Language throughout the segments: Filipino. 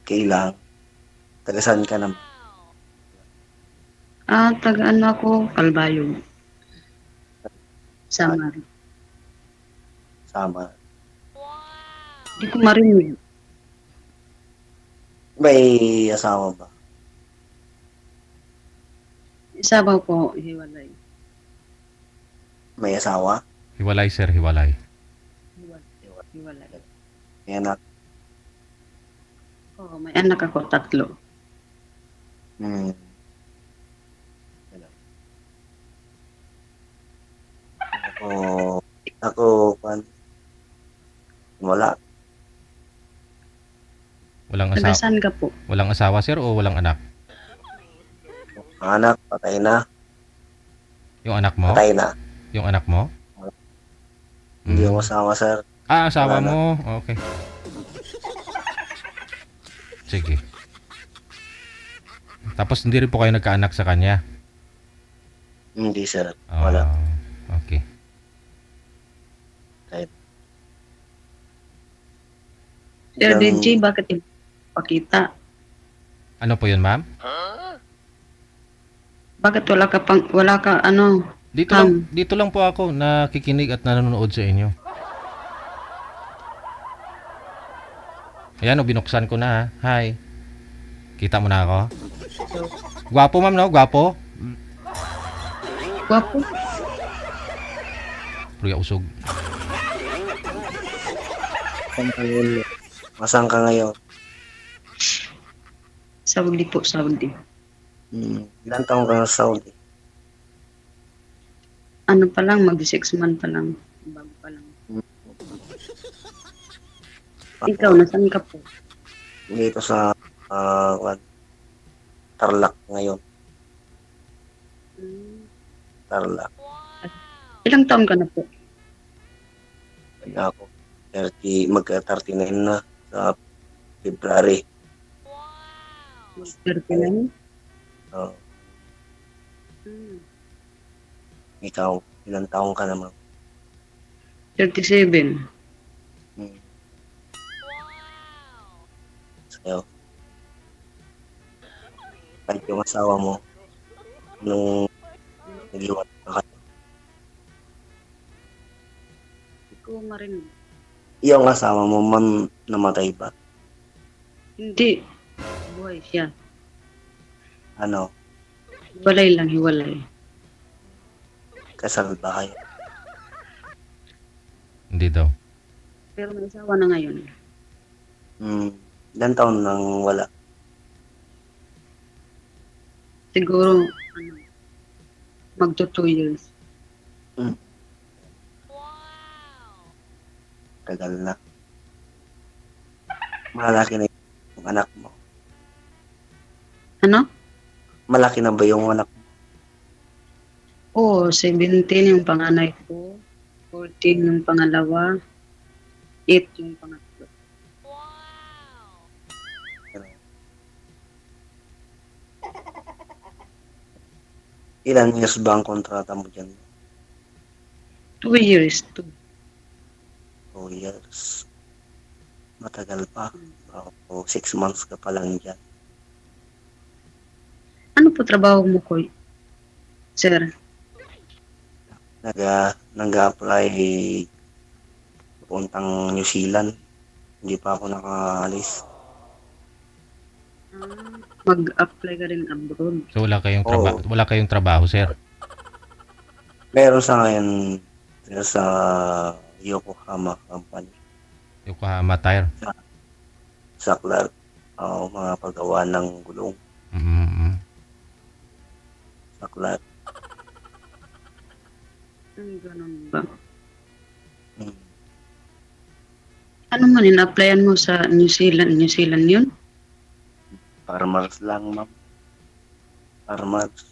Kailang. Taga saan ka naman? Taga-ano ako, Kalbayog, Ah, Samar. sama. Di ko marinig. May asawa ba? Isabaw ko, hiwalay. May asawa? Hiwalay, sir, hiwalay. Hiwalay. May anak? Oo, may anak ako, 3. Hmm. Ganun. Ako, ako, wala. Walang Taga asawa. saan ka po? Walang asawa, sir, o walang anak? Anak, patay na. Yung anak mo? Patay na. Yung anak mo? Hindi Mm. ako asawa, sir. Asawa Wala na. mo. Okay. Sige. Tapos hindi rin po kayo nagkaanak sa kanya? Hindi, sir. Wala. Okay. Kahit Sir ilang, DJ, bakit hindi pakita? Ano po yun, ma'am? Bakit wala ka, ano, Dito lang po ako nakikinig at nanonood sa inyo. Ayan, binuksan ko na. Hi. Kita mo na ako? Gwapo, ma'am, no? Gwapo? Gwapo? Pruya usog. masang ka ngayon? Saudi po, Saudi. Ilan taong ka na sa Saudi? Ano pa lang, mag-6 month pa lang. Bago pa lang. Ikaw, nasaan ka po? Dito sa Tarlac ngayon. Tarlac. Ilang taon ka na po? Kaya ako, 39 na sa February. 39? Uh, ikaw, ilang taong ka naman? 37. Sa'yo. Kahit yung asawa mo, nung nag-iwan ka, Hindi ko marinig. yung asawa mo, man, namatay ba? Hindi. Buhay siya. Ano, Hiwalay lang, hiwalay. kasal ba kayo? Hindi daw. Pero may asawa na ngayon. Ilang taon nang wala? Siguro, ano, magto 2 years. Tagal na. Malaki na yung anak mo. Ano? Malaki na ba yung anak mo? Oo, 17 yung panganay ko. 14 yung pangalawa. 8 yung pangatlo. Ilan years ba ang kontrata mo dyan? 2 years. 2 years. Matagal pa. 6 months ka pa lang dyan. Ano po trabaho mo, Koy? Sir? Nag-apply puntang New Zealand. Hindi pa ako nakaalis. Mag-apply ka rin abroad. So Oo. wala kayong trabaho, sir. Meron sa ngayon sa Yokohama company. Yokohama Tire. Sa Clark. Mga paggawa ng gulong. Mm-hmm. Sa Clark. Ganun ba? Hmm. Ano man in-applyan mo sa New Zealand? New Zealand yun? Farmers lang, ma'am. Farmers.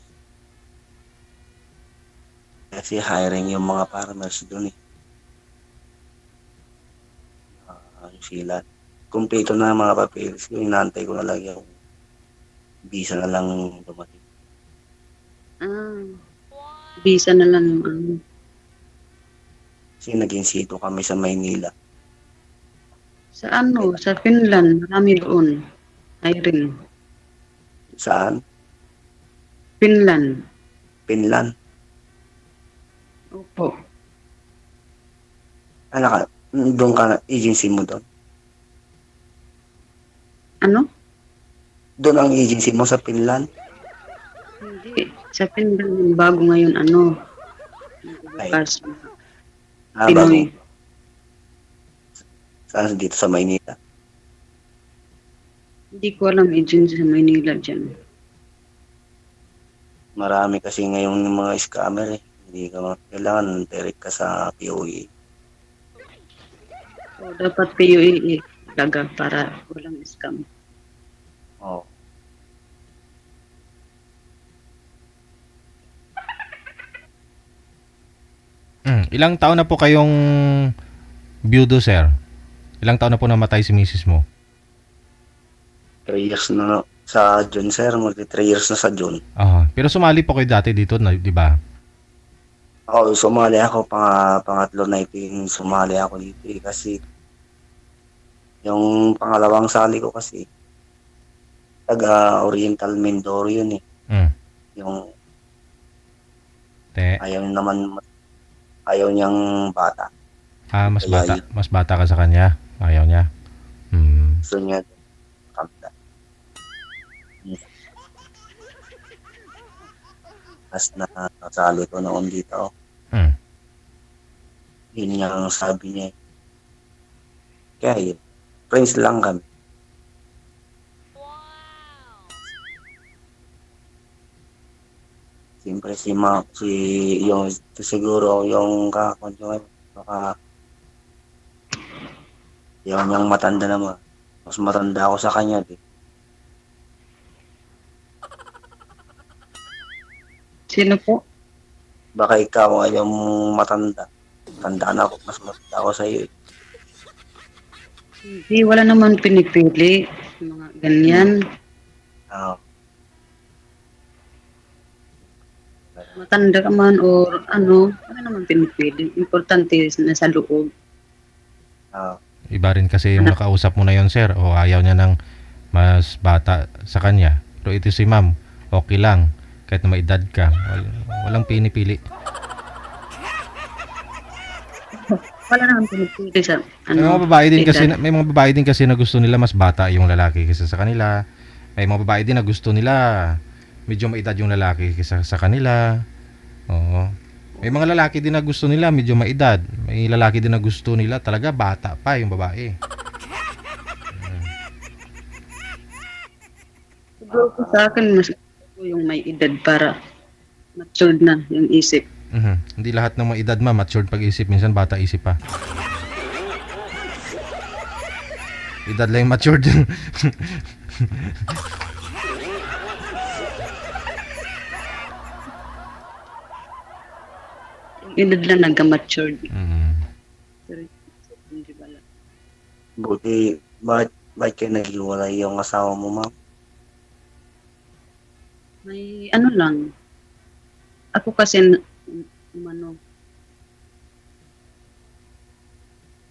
Kasi hiring yung mga farmers doon eh. New Zealand. Kumpleto na ang mga papeles ko. Inaantay ko na lang yung visa na lang dumating. Visa na lang yung ano. Kasi naging sito kami sa Maynila. Sa ano? Sa Finland. Marami doon. Irene. Saan? Finland. Finland. Opo. Ano ka? Doon ka na, agency mo doon? Ano? Doon ang agency mo sa Finland? Hindi. Sa Finland, bago ngayon, ano? Bukas. Bago. Pinoy. Saan? Dito sa Maynila? Hindi ko alam agency sa Maynila dyan. Marami kasi ngayon yung mga scammer eh. Hindi ka kailangan direct ka sa POE. So, dapat PUA talaga para walang scam. Oh. Ilang taon na po kayong byudo, sir? Ilang taon na po namatay si misis mo? 3 years na sa June, sir. Magti 3 years na sa June. Pero sumali po kayo dati dito, di ba? Ako, sumali ako. Pangatlo na ito yung sumali ako dito eh. Kasi yung pangalawang sali ko kasi taga Oriental Mindoro yun eh. Yung ayaw niyang bata. Mas bata ka sa kanya. Ayaw niya. Gusto niya kamta. As na nasali ko noon dito. Yun niya ang sabi niya. Kaya yun. Friends lang kami. Siyempre yung siguro yung kakondyo baka yung niyang matanda naman. Mas matanda ako sa kanya. Sino po? Baka ikaw ay yung matanda. Tanda na ako. Mas matanda ako sa iyo. Hindi, wala naman pinipili. Mga ganyan. Matanda ka man or ano, wala naman pinipili. Importante na sa loob. Iba rin kasi yung nakausap mo na yon, sir, o ayaw niya ng mas bata sa kanya. Pero ito si ma'am, okay lang. Kahit na may edad ka, walang pinipili. Wala naman pinipili sa May mga babae din kasi na gusto nila mas bata yung lalaki kaysa sa kanila. May mga babae din na gusto nila medyo may edad yung lalaki kaysa sa kanila. Oo. May mga lalaki din na gusto nila medyo may edad. May lalaki din na gusto nila talaga bata pa yung babae. Siguro po sa akin, mas yung may edad para matured na yung isip. Hindi lahat ng mga edad matured pag-isip. Minsan bata isip pa. Edad lang yung matured. Yung edad lang nagka-matured. Pero hindi pala. Buti, bakit kayo naghiwalay yung asawa mo, ma'am? May ano lang. Ako kasi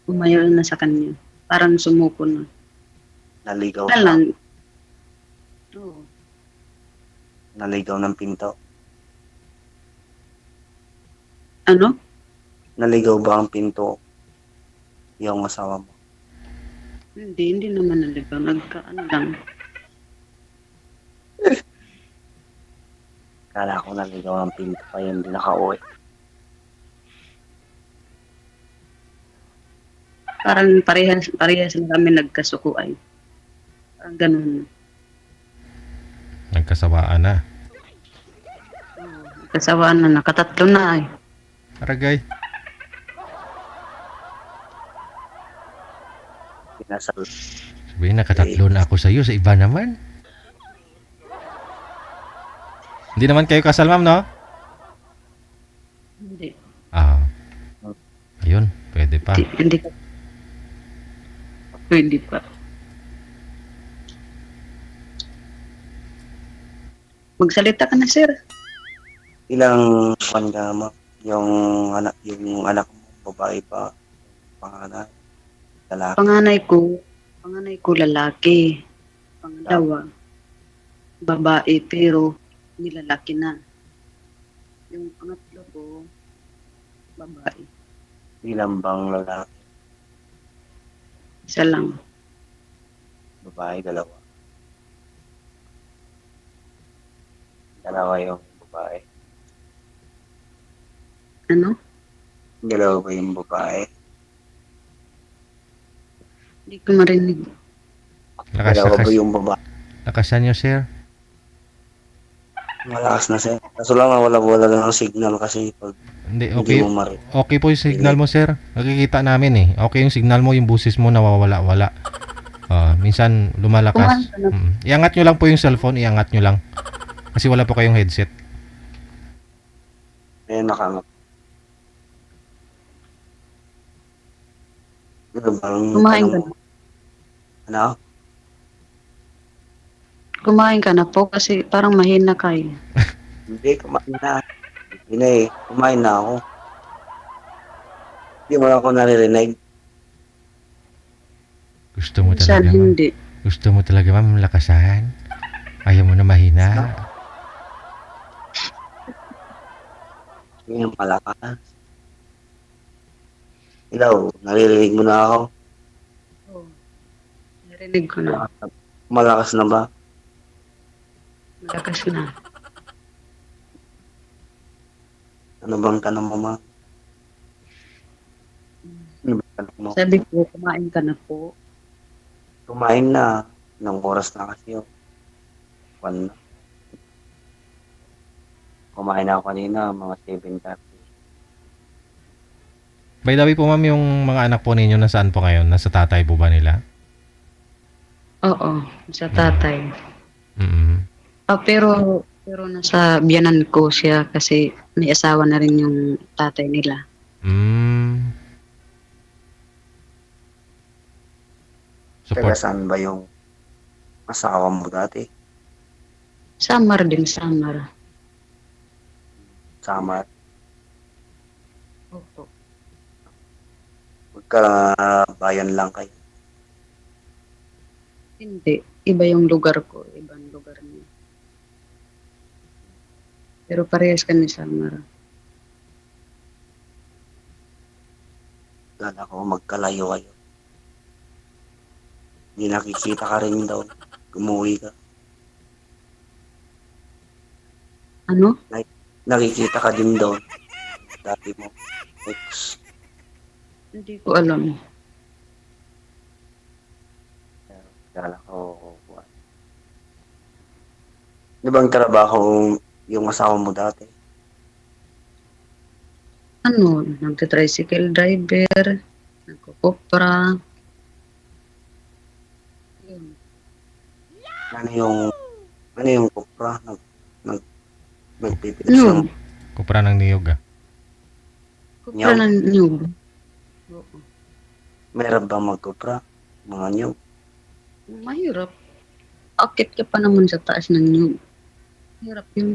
umayaw na sa kanya. Parang sumuko na. Naligaw Wala lang. Oo. Naligaw ng pinto. Ano? Naligaw ba ang pinto yung asawa mo? Hindi naman naligaw. Nagka-ano lang. Kala ko naligaw ang pinto pa yun, hindi nakauwi. Parang parehas na kami nagkasukuan. Parang ganun. Nagkasawaan na. Nagkasawaan na. Nakatatlo na eh. Aragay. Pinasal. Sabihin, nakatatlo na ako sa'yo. Sa iba naman. Hindi naman kayo kasal, ma'am, no? Hindi. Ayun. Pwede pa. Hindi ka. Pwede pa. Magsalita ka na, sir. Ilang buwan ka, ma'am? Yung anak mo, babae pa, panganay, lalaki. Panganay ko lalaki. Dalawa. Babae pero nilalaki na. Yung pangatlo ko, babae. Ilan bang lalaki? Isa lang. Babae, dalawa. Dalawa yung babae. Ano? Dalawa ba yung babae? Hindi ko marinig. Lakas, Dalawa ba lakas. yung babae? Lakasan nyo, sir. Malakas na siya. Kaso lang wala lang ang signal kasi pag Hindi, hindi okay. mo marinig. Okay po yung signal mo, sir. Nakikita namin eh. Okay yung signal mo, yung busis mo nawawala-wala. Minsan lumalakas. Kumain ka na. Iangat nyo lang po yung cellphone, iangat nyo lang. Kasi wala po kayong headset. Ayun, nakangat. Ano bang Kumain tanong ka mo? na. Ano? Kumain ka na po kasi parang mahina ka eh. Hindi, kumain na. Hindi na eh. Kumain na ako. Hindi mo ako naririnig. Gusto mo Minsan talaga, ma'am. hindi. Gusto mo talaga, ma'am, lakasan. Ayaw mo na mahina. Yung malakas. Hello, naririnig mo na ako. Oh. Narinig ko na. Malakas na ba? Malakas na. Ano bang tanong mo, ma? Ano bang tanong mo? Sabi ko, kumain ka na po. Kumain na. Ilang oras na kasi yun. 1 na. Kumain na ako kanina, mga 7:30. By the way po, ma'am, yung mga anak po ninyo nasaan po ngayon? Nasa tatay po ba nila? Oo, sa tatay. Mm. Pero nasa biyanan ko siya kasi may asawa na rin yung tatay nila. Mm. Taga Support. saan ba yung asawa mo dati? Samar din, Samar. Samar. Opo. Magkabayan lang kayo. Hindi. Iba yung lugar ko. Ibang lugar niya. Pero parehas kami Samar. Kala ko magkalayo kayo. Hindi nakikita ka rin daw. Umuwi ka. Ano? Nakikita ka din daw. Dati mo. Ex. Hindi ko alam. Kala ko. Di bang trabaho yung asawa mo dati? Ano? Nagtitricycle driver. Nagkukupra. Yun. Ano yung kupra? Nagpipilis Nyug. ng Kupra ng niyog ah. Kupra ng nyug. Oo. meron ba magkupra? Mga nyo? Mahirap. Akit ka pa naman sa taas ng nyug. Hirap yun.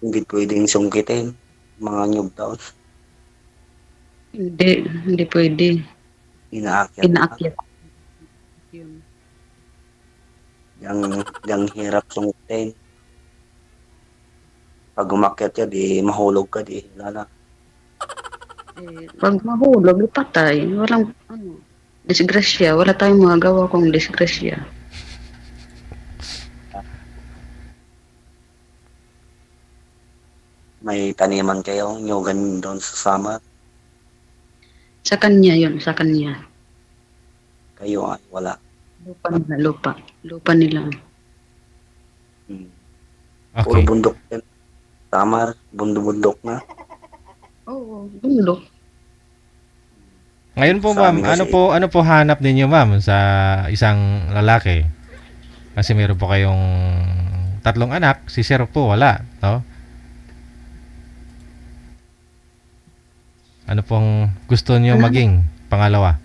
Hindi pwedeng sungkitin. Mga nyog daw. Hindi pwede. Inaakyat. Inaakyat. Yun. Yang hirap sungkitin. Pag umakyat ka, di mahulog ka, di lala. Pag mahulog, patay. Walang, disgrasya. Wala tayong magagawa kung disgrasya. May taniman kayo, nyugan doon sa Samar. Sa kanya yun, sa kanya. Kayo ay wala. Lupa nila, lupa. Lupa nila. Puro Okay. bundok yan. Samar, bundok na. Oo, bundok. Ngayon po, Sa ma'am, amin kasi- ano po hanap ninyo, ma'am, sa isang lalaki? Kasi meron po kayong 3 anak, si Sir po wala, no? Ano pong gusto niyo Ano? maging pangalawa?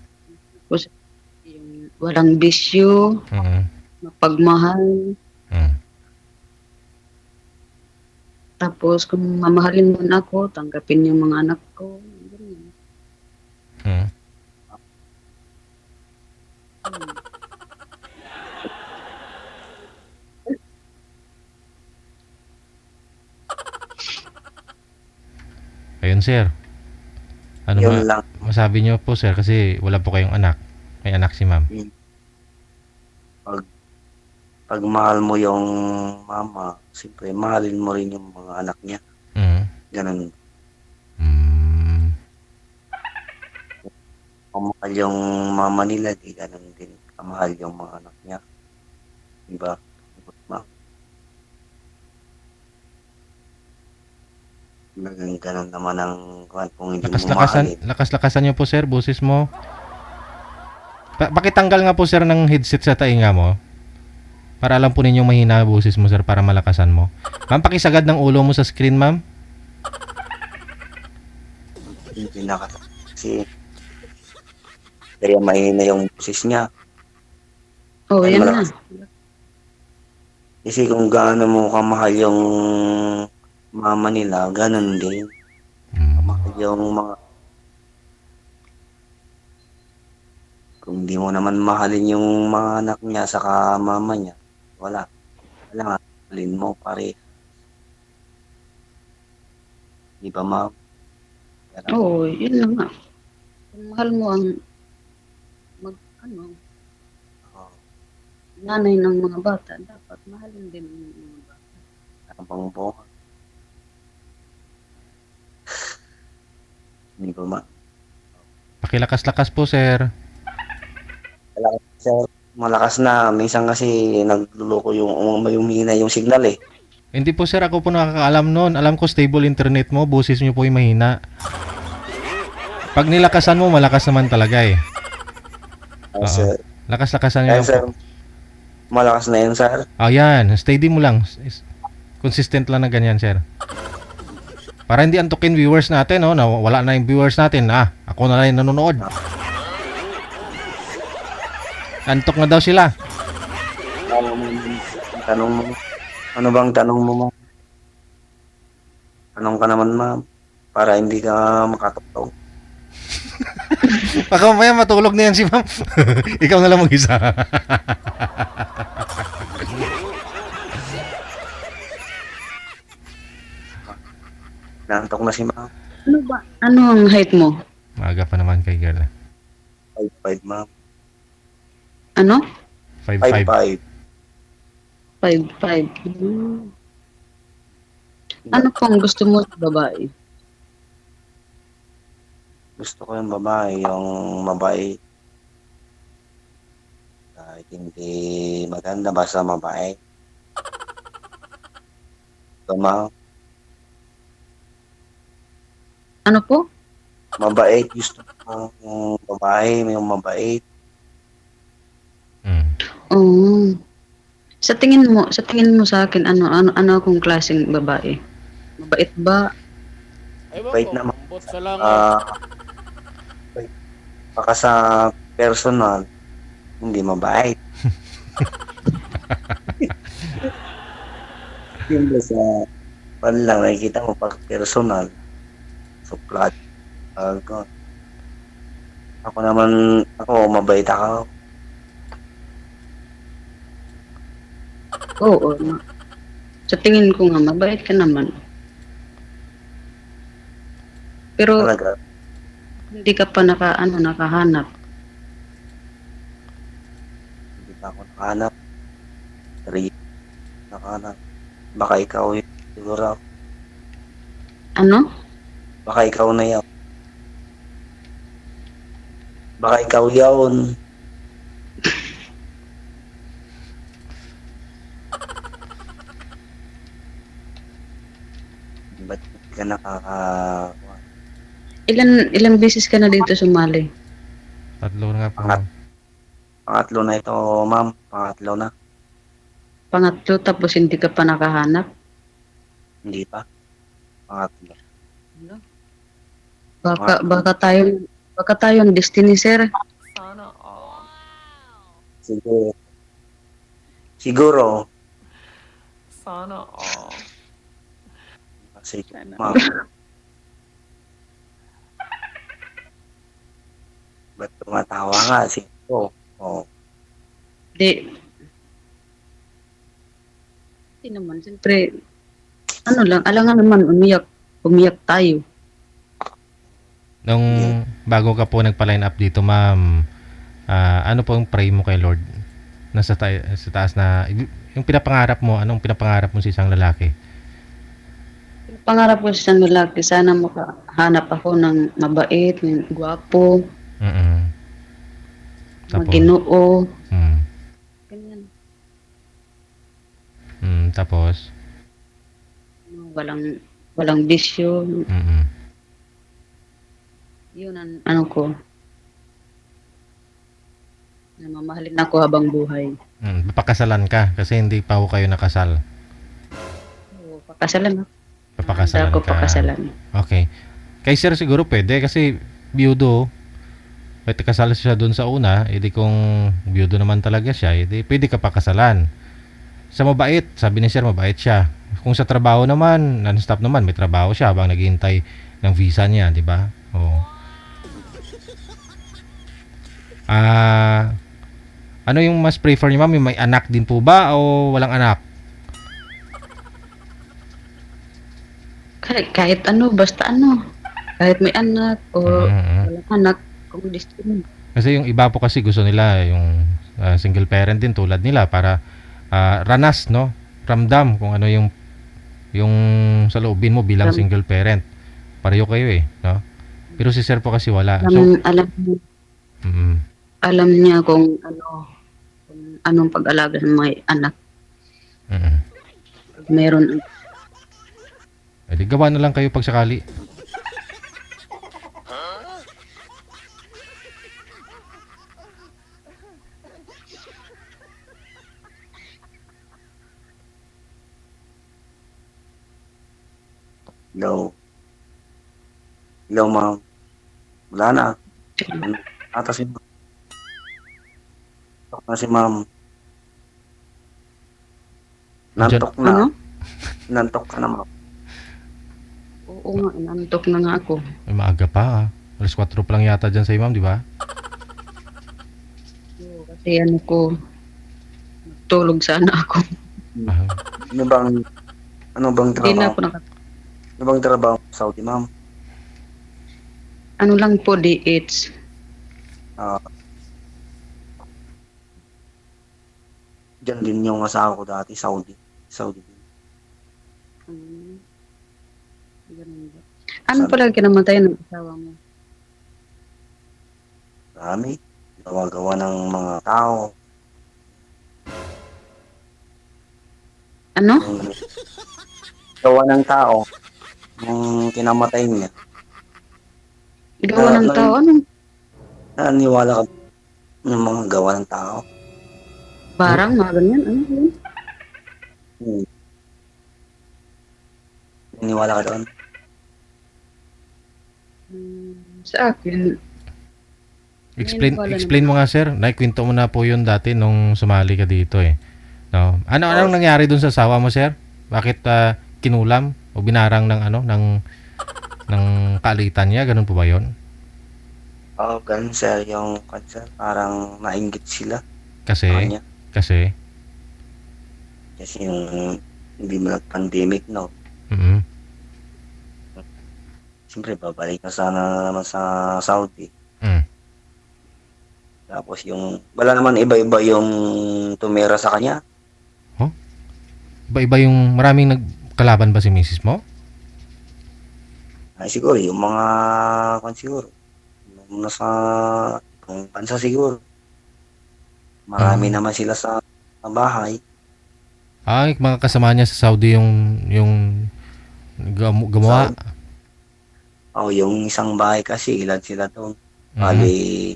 Yung walang bisyo, Mm. mapagmahal. Mm. Tapos kung mamahalin mo na ako, tanggapin yung mga anak ko. Ganyan. Mm. yun, sir? Ano Yun lang. masabi niyo po, sir, kasi wala po kayong anak. May anak si ma'am. Yun. Pag mahal mo yung mama, siyempre mahalin mo rin yung mga anak niya. Mm. Ganun. Mm. Kung mahal yung mama nila, di ganun din kamahal yung mga anak niya. Diba? Ganun naman ang kung hindi mo mahalin. Lakas-lakasan niyo po, sir, boses mo. Pakitanggal nga po, sir, ng headset sa tainga mo. Para alam po ninyong mahina ang boses mo, sir, para malakasan mo. Ma'am, pakisagad ng ulo mo sa screen, ma'am. Hindi kasi kaya mahina yung boses niya. Oh, Ay, yan na. malakas. Kasi kung gaano mo kamahal yung mama nila, ganun din. Kamahal yung mga... Kung di mo naman mahalin yung mga anak niya saka mama niya, wala. Wala nga, mahalin mo pare. Di ba, ma'am? Oo, yun na nga. Kung mahal mo ang nanay ng mga bata, dapat mahalin din ang mga bata. Ang po. Hindi ba, ma'am? Pakilakas-lakas po, sir. Sir, malakas na. Minsan kasi nagluloko yung hina yung signal eh. Hindi po, sir, ako po nakakaalam noon. Alam ko stable internet mo, boses niyo po yung mahina. Pag nilakasan mo, malakas naman talaga eh. Oo. Sir. Lakas-lakasan niyo Ayan, lang sir. po. Malakas na yun, sir. Yan. Steady mo lang. Consistent lang na ganyan, sir. Para hindi antukin viewers natin, oh, na wala na yung viewers natin. Ako na lang yung nanonood. Antok na daw sila. Tanong mo. Ano bang tanong mo, ma'am? Tanong ka naman, ma'am. Para hindi ka makatulog. Baka mamaya matulog na yan si ma'am. Ikaw na lang mag-isa. Nantok na si ma'am. Ano ba? Ano ang height mo? Maaga pa naman kay girl. 5'5", ma'am. Ano? 5'5". 5'5". 5'5". Ano pong gusto mo sa babae? Gusto ko yung babae, yung mabait. Kahit hindi maganda, basta mabait. So, ma'am, Ano po? mabait. Gusto ko yung babae, yung mabait. Oo. Sa tingin mo sa akin, ano akong klaseng babae? Mabait ba? Mabait naman. Bot sa langaw. Baka sa personal, hindi mabait. Yung sa lang nakikita mo pag personal, suplat. Ako naman, mabait ako. Oo. Sa tingin ko nga, mabait ka naman. Pero Talaga. hindi ka pa nakahanap. Hindi pa ako nakahanap. Nakahanap. Baka ikaw yun. Siguro. Ano? Baka ikaw na yan. Baka ikaw yun. Ba't hindi ka Ilan beses ka na dito sumali? 3 na nga po. Pangatlo na ito, ma'am. Pangatlo na. Pangatlo, tapos hindi ka pa nakahanap? Hindi pa. Pangatlo. Baka tayong destiny, sir. Sana all. Siguro. Siguro. Sana all. Kasi, ma'am. Ba't tumatawa nga? Siguro. Oh. Hindi naman, siyempre, alangan naman, umiyak tayo. Nung bago ka po nagpa-line up dito, ma'am, ano po ang pray mo kay Lord? Sa taas na, yung pinapangarap mo, anong pinapangarap mo sa isang lalaki? Pangarap ko sa isang lalaki, sana makahanap ako ng mabait, ng gwapo, Mm. Tapos, maginoo. mm, Ganyan. tapos, Walang bisyo. mm, Yun ang ano ko. Na mamahalin ako habang buhay. papakasalan ka kasi hindi pa ho kayo nakasal. Oo, pakasalan ako. Papakasalan Handa ko ka. pakasalan. Okay. Kay sir siguro pwede kasi biyudo. Pwede kasal siya doon sa una, edi kung biyudo naman talaga siya, edi pwede ka pakasalan. Sa mabait, sabi ni sir mabait siya. Kung sa trabaho naman, non-stop naman, may trabaho siya habang naghihintay ng visa niya, di ba? Oo. Ano yung mas prefer niyo, ma'am? Yung may anak din po ba o walang anak? Kahit ano, basta ano. Kahit may anak o walang anak, kung gusto mo. Kasi yung iba po kasi gusto nila yung single parent din tulad nila para ranas, no? Ramdam kung ano yung sa loobin mo bilang single parent. Pareho kayo eh, no? Pero si sir po kasi wala. So, alam niya kung anong pag-alaga ng mga anak. Meron. Edi gawa na lang kayo pag sakali. Hello. Hello, ma'am. Wala na. Ata si ma'am. Nantok na si ma'am. Nantok na. Ano? Nantok ka na, ma'am. Oo nga, inantok na nga ako. Ay, maaga pa ah. Alas 4 pa lang yata dyan sa imam, di ba? Oo, kasi ano ko, tulog sana ako. Ano bang Hindi na trabaho? ako Ano bang trabaho sa Saudi, ma'am? ano lang po, DH. Diyan din yung asawa ko dati, Saudi. Saudi. Ganun ba? Ano pala kinamatay ng asawa mo? Marami. Gawa-gawa ng mga tao. Ano? Gawa ng tao. Nung kinamatay niya. Gawa ng tao? Ano? Naniwala ka ng mga gawa ng tao? Parang mga ganyan? Ano yun? Naniwala ka doon? Sa akin, Explain mo nga sir. Naikwento mo na po yun dati nung sumali ka dito eh. No. Anong nangyari dun sa asawa mo sir? Bakit kinulam o binarang ng kaalitan niya? Ganun po ba yun? Ganun sir. Yung cancer, parang nainggit sila. Kasi yung hindi mo nag-pandemic, no? Siyempre, babalik na sana naman sa Saudi. Tapos wala naman iba-iba yung tumira sa kanya. Iba-iba yung maraming nagkalaban ba si misis mo? Ay, siguro, yung mga siguro. Nasa bansa siguro. Marami naman sila sa bahay. Mga kasama niya sa Saudi yung gumawa. Yung isang bahay kasi, ilan sila doon. Bali,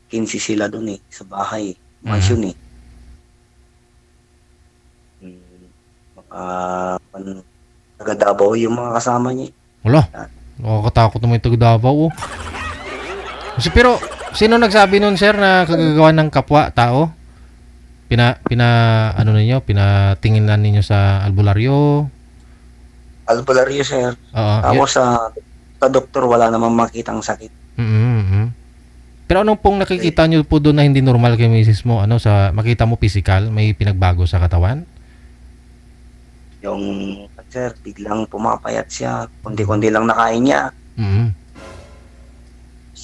15 sila doon sa bahay. Mansion taga Davao yung mga kasama niya. Wala. Nakakatakot naman yung taga Davao. Pero, sino nagsabi nun sir na kagagawa ng kapwa tao? Pinatingin ninyo sa albularyo? Albularyo, sir. Tapos sa doktor, wala namang makitang sakit. Pero anong pong nakikita nyo po doon na hindi normal kay misis mo? Makita mo physical? May pinagbago sa katawan? Yung sir, biglang pumapayat siya. Kundi-kundi lang nakain niya.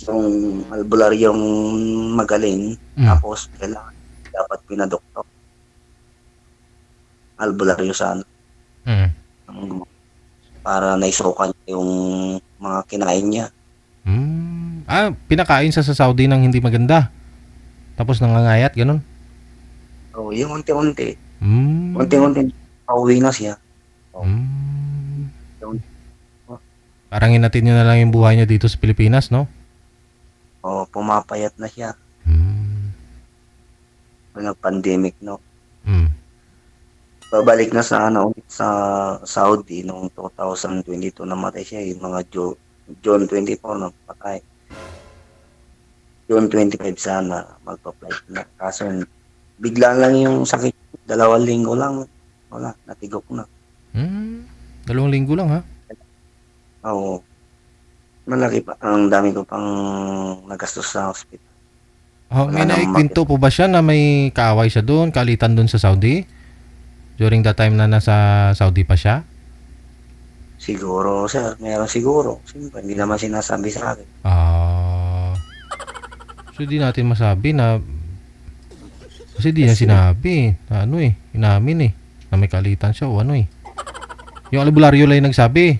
yung albularyong magaling, Mm. tapos kailangan dapat pinadoktor. Albularyo sana. Mm. Para naisukan yung mga kinain niya. Pinakain sa Saudi ng hindi maganda. Tapos nangangayat, ganun. So, yung unti-unti, Mm. pauwi na siya. Mm. Yung, Parang inatin nyo na lang yung buhay niya dito sa Pilipinas, no? pumapayat na siya. Mm. Nag-pandemic, no? Mm. Babalik na sa sa Saudi noong 2022 namatay siya, yung mga June 24 na patay. June 25 sana magpa-flight na. Kaso bigla lang yung sakit, 2 linggo lang. Wala, natigok na. 2 linggo lang, ha? Oo. Malaki pa. Ang dami ko pang nagastos sa hospital. May Wala nang naikwento po ba siya na may kaaway siya doon, kalitan doon sa Saudi? During that time na nasa Saudi pa siya? Siguro, sir. Meron siguro. Siyempre, hindi naman sinasabi sa akin. So di natin masabi na kasi di niya sinabi na inamin na may kalitan siya o yung albularyo lang yung nagsabi.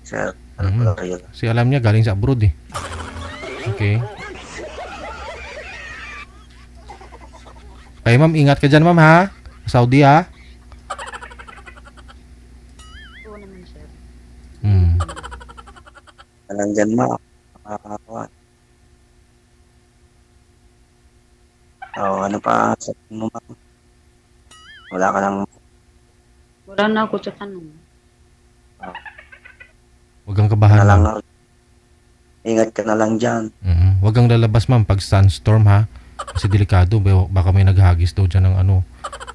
Sir, albularyo lang. Kasi alam niya galing sa abroad Okay. Kaya ma'am, ingat ka dyan ma'am ha. Saudi ha. Oo naman, sir. Alam dyan, makakakuha. Ano pa sabihin mo, ma'am? Wala ka lang. Wala na ako sa tanong. Huwag kang Na kabahan lang, ma'am. ingat ka na lang dyan. Huwag kang lalabas ma'am pag sunstorm ha. Kasi delikado. Baka may naghagis daw dyan ng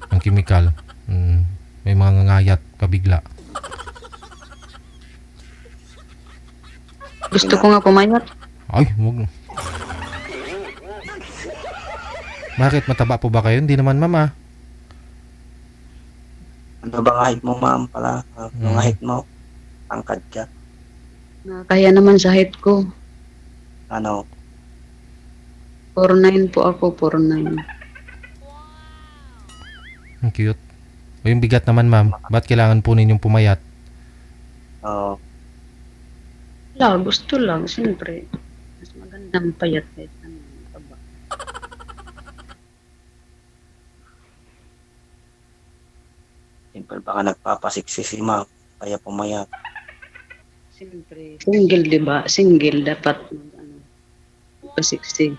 ng chemical. May mga ngangayat pabigla. Gusto ko nga pumayat. Ay, huwag. Bakit? Mataba po ba kayo? Hindi naman ma'am. Ano bang height mo, ma'am, pala? Yung height mo? Angkad ka? Kaya naman sa height ko. Ano? 4'9" po ako, 4'9". Ang cute. O yung bigat naman ma'am. Ba't kailangan po ninyong pumayat? Wala, gusto lang, siyempre. Mas magandang payat kaysa mataba. Siyempre, baka nagpapasiksi si ma'am. Kaya pumayat. Siyempre, single, di ba? Single, dapat pasiksi.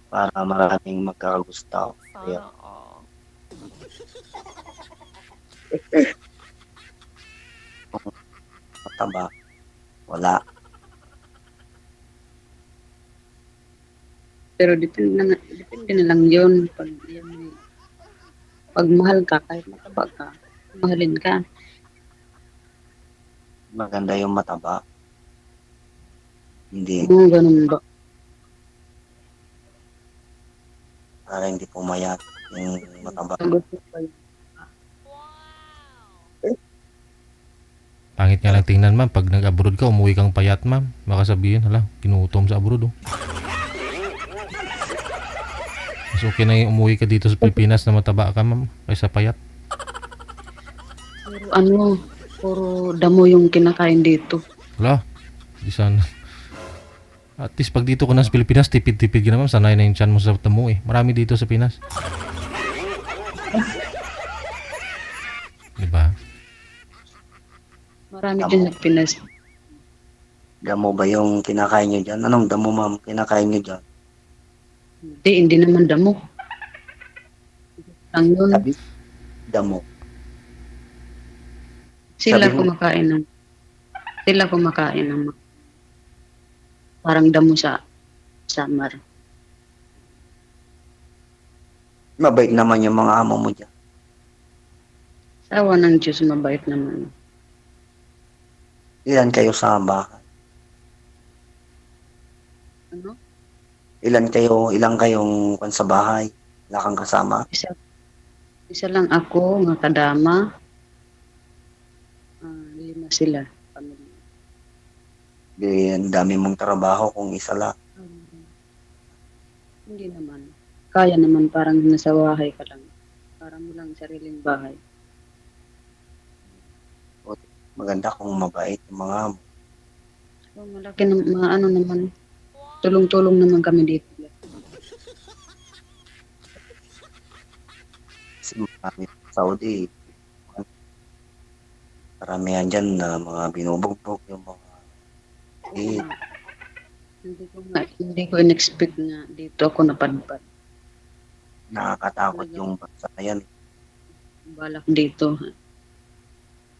Para maraming magkakagusto. Kaya, mataba. Wala. Pero depende na lang yun. Pag mahal ka, kahit mataba ka, mahalin ka. Maganda yung mataba. Hindi. Ganun ba? Para hindi pumayat yung mataba. Gusto ko yun. Pangit nga lang tingnan ma'am. Pag nag-abroad ka, umuwi kang payat ma'am. Baka sabihin, kinutom sa abroad Mas okay na yung umuwi ka dito sa Pilipinas na mataba ka ma'am. Kaysa payat. Pero puro damo yung kinakain dito. Wala. Di sana. At least pag dito ka na sa Pilipinas, tipid-tipid ka naman. Sanay na yung tiyan mo sa tamo Marami dito sa Pinas. Diba? Marami din sa Pinas. Damo ba yung kinakain nyo dyan? Anong damo, ma'am, kinakain nyo dyan? Hindi naman damo. Lang yun. Sabi, damo. Sila sabi mo- kumakain ng parang damo sa summer. Mabait naman yung mga amo mo dyan. Sawa ng Diyos, mabait naman. Ilan kayo sa bahay? Ano? Ilang kayong sa bahay? Wala kang kasama? Isa lang ako, nga kadama. 5 sila. Pamilya. Ang dami mong trabaho kung isa lang. Hindi naman. Kaya naman, parang nasa bahay ka lang. Parang mo lang sariling bahay. Maganda kung mabait yung mga amo. So, malaki na, mga ano naman, tulong-tulong naman kami dito. Kasi marami sa Saudi, karamihan dyan na mga binubugbog yung mga eh, Hindi ko in-expect na dito ako napadpad. nakakatakot yung bansa na yan. Balak dito.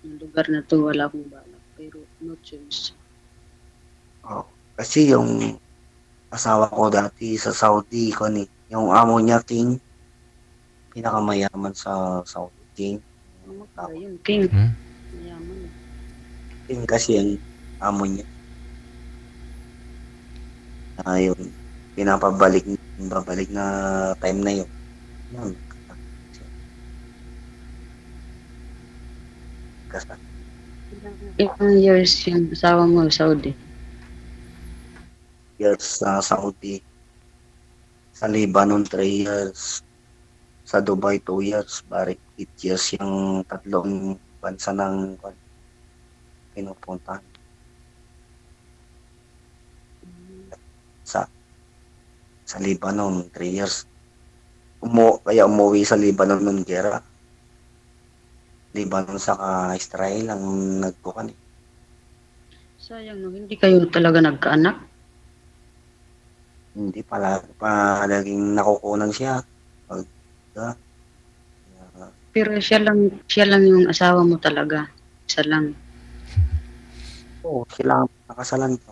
Yung lugar na to, wala akong balak. Pero no choice. Oh, kasi yung asawa ko dati sa Saudi, yung amo niya king, pinakamayaman sa Saudi king. Ayun, king. Hmm? Mayaman. King kasi yung amo niya. Yun, babalik na time na yun. Yun. Kasi Ilang years yung asawa mo sa Saudi? years sa Saudi, sa Lebanon 3 years, sa Dubai 2 years, bari 8 years yung tatlong bansa ng pinupuntahan. Sa Lebanon 3 years. Kaya umuwi sa Lebanon nung gera. Lebanon sa Israel ang nagbukan eh. Sayang no, hindi kayo talaga nagkaanak. Hindi palaging nakukunan siya. Pag, Pero siya lang yung asawa mo talaga. Isa lang. sila ang pakasalan ko.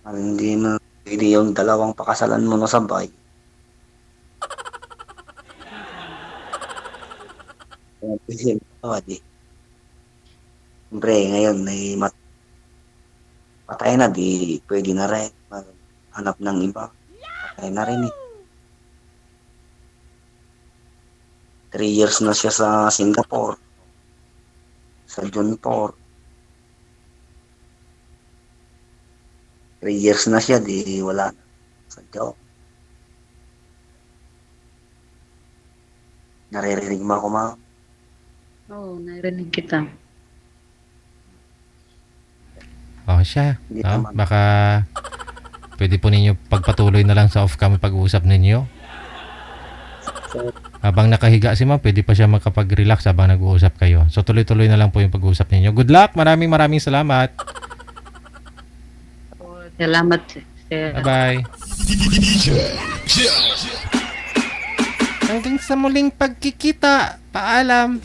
Hindi mo pwede yung dalawang pakasalan mo na sabay. Pwede yung tawad eh. Siyempre, ngayon patay na, di pwede na rin maghanap ng iba. Patay na rin eh. 3 years na siya sa Singapore. Sa Junpor. 3 years na siya, di wala na. Sa job. Naririnig mo ako, ma? Oo, narinig kita. Oh, siya. Hindi Oh, naman. baka pwede po ninyo pagpatuloy na lang sa off cam pag-uusap ninyo. So, Habang nakahiga si ma'am, pwede pa siya makapag-relax habang nag-uusap kayo. So tuloy-tuloy na lang po yung pag-uusap ninyo. Good luck! Maraming salamat. Salamat, sir. Bye-bye. Hanggang sa muling pagkikita. Paalam.